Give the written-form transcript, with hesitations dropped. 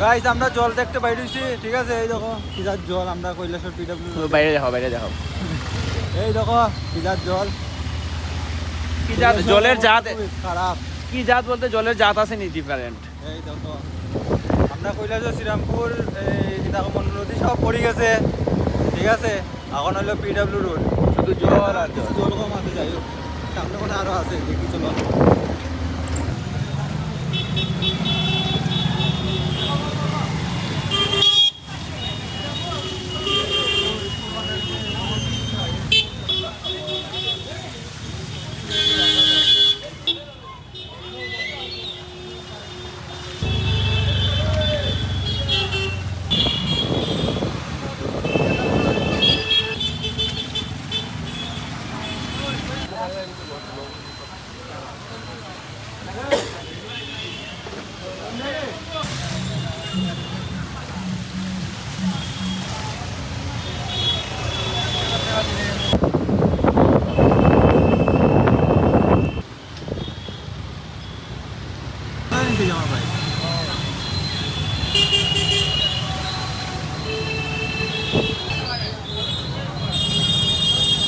Guys আমরা জল দেখতে বাইরে হইছি, ঠিক আছে? এই দেখো কিজার জল, আমরা কৈলাসর পিডব্লিউ বাইরে দেখো এই দেখো কিজার জল। কি জাত জলের জাত, খারাপ। কি জাত বলতে জলের জাত আছে নি ডিফারেন্ট। এই দেখো আমরা কৈলাসর শ্রীরামপুর এই সীতাকুণ্ড নদী সব পড়ে গেছে, ঠিক আছে? এখন হলো পিডব্লিউ রোড, শুধু জল আর কিছু জল কম আছে, যাই হোক সামনে কোনো আরো আছে, দেখি চলো।